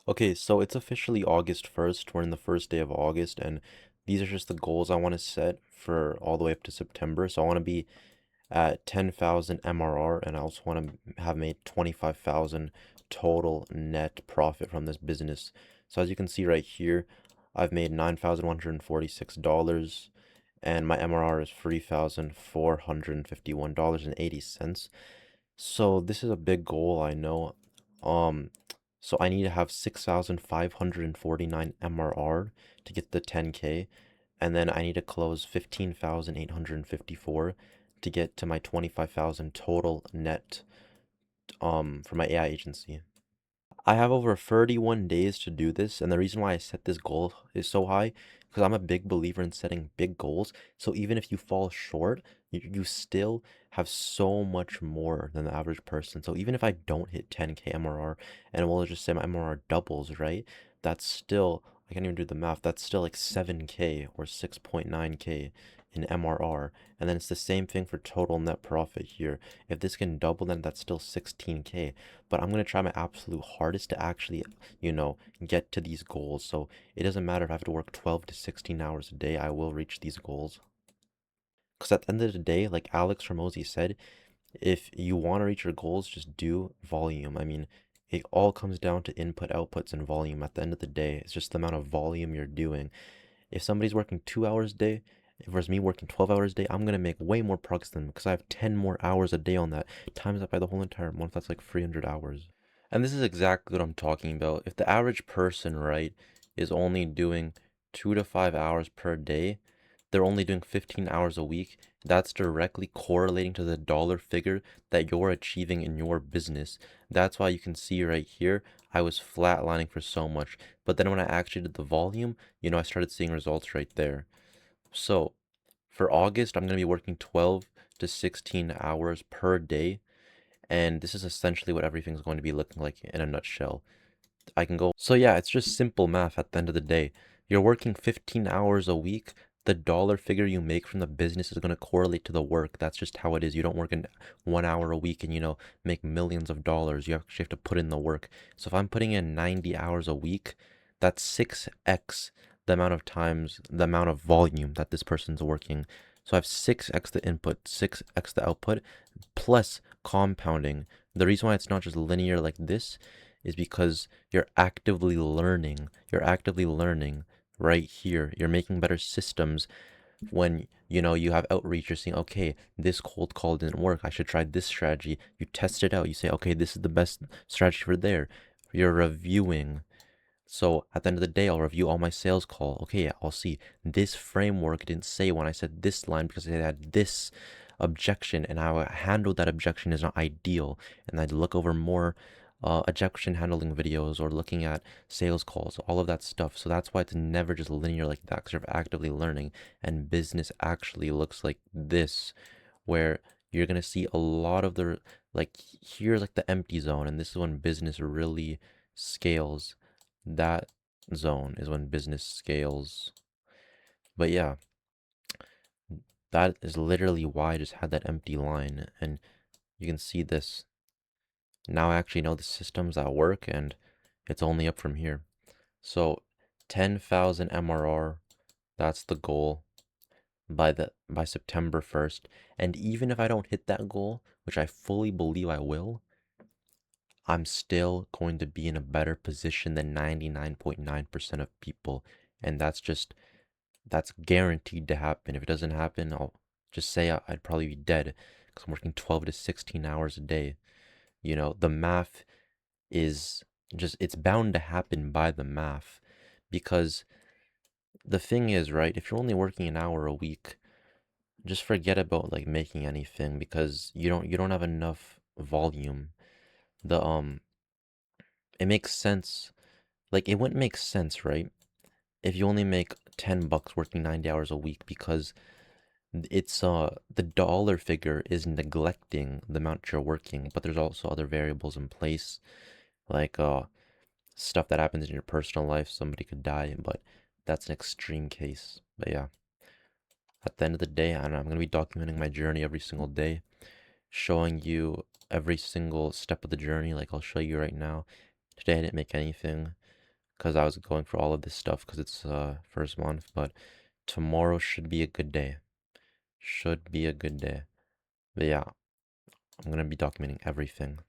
Okay, so it's officially August 1st. We're in the first day of August, and these are just the goals I want to set for all the way up to September. So I want to be at 10,000 MRR, and I also want to have made 25,000 total net profit from this business. So as you can see right here, I've made $9,146, and my MRR is $3,451.80. So this is a big goal, I know. Um, so I need to have 6,549 MRR to get the 10K, and then I need to close 15,854 to get to my 25,000 total net for my AI agency. I have over 31 days to do this, and the reason why I set this goal is so high, because I'm a big believer in setting big goals. So even if you fall short, you still have so much more than the average person. So even if I don't hit 10K MRR, and we'll just say my MRR doubles, right? That's still, I can't even do the math, that's still like 7K or 6.9K in MRR. And then it's the same thing for total net profit here. If this can double, then that's still 16K. But I'm going to try my absolute hardest to actually, get to these goals. So it doesn't matter if I have to work 12 to 16 hours a day, I will reach these goals. Because at the end of the day, like Alex Ramosi said, if you want to reach your goals, just do volume. I mean, it all comes down to input, outputs, and volume. At the end of the day, it's just the amount of volume you're doing. If somebody's working 2 hours a day, versus me working 12 hours a day, I'm gonna make way more progress than them because I have 10 more hours a day on that. Times that by the whole entire month, that's like 300 hours. And this is exactly what I'm talking about. If the average person, right, is only doing 2 to 5 hours per day, they're only doing 15 hours a week. That's directly correlating to the dollar figure that you're achieving in your business. That's why you can see right here, I was flatlining for so much. But then when I actually did the volume, I started seeing results right there. So for August, I'm going to be working 12 to 16 hours per day. And this is essentially what everything's going to be looking like in a nutshell. I can go. So yeah, it's just simple math at the end of the day. You're working 15 hours a week. The dollar figure you make from the business is going to correlate to the work. That's just how it is. You don't work in 1 hour a week and, make millions of dollars. You actually have to put in the work. So if I'm putting in 90 hours a week, that's 6x the amount of times, the amount of volume that this person's working. So I have 6x the input, 6x the output, plus compounding. The reason why it's not just linear like this is because you're actively learning. You're actively learning right here. You're making better systems when you have outreach. You're saying, okay, this cold call didn't work. I should try this strategy. You test it out. You say, okay, this is the best strategy for there. You're reviewing. So at the end of the day, I'll review all my sales call. Okay, I'll see this framework didn't say when I said this line because it had this objection, and how I handled that objection is not ideal. And I'd look over more objection handling videos or looking at sales calls, all of that stuff. So that's why it's never just linear like that, because you're actively learning. And business actually looks like this, where you're gonna see a lot of the like here's like the empty zone, and this is when business really scales. That zone is when business scales. But yeah, that is literally why I just had that empty line. And you can see this. Now I actually know the systems that work, and it's only up from here. So 10,000 MRR, that's the goal by September 1st. And even if I don't hit that goal, which I fully believe I will, I'm still going to be in a better position than 99.9% of people. And that's guaranteed to happen. If it doesn't happen, I'll just say I'd probably be dead because I'm working 12 to 16 hours a day. The math is it's bound to happen by the math, because the thing is, right, if you're only working an hour a week, just forget about like making anything, because you don't have enough volume. The It makes sense. Like, it wouldn't make sense, right, if you only make $10 working 90 hours a week, because it's the dollar figure is neglecting the amount you're working, but there's also other variables in place, like stuff that happens in your personal life. Somebody could die, but that's an extreme case. But yeah, at the end of the day, I'm going to be documenting my journey every single day, showing you every single step of the journey. Like, I'll show you right now. Today I didn't make anything. because I was going for all of this stuff because it's first month, but tomorrow should be a good day. Should be a good day. But yeah, I'm gonna be documenting everything.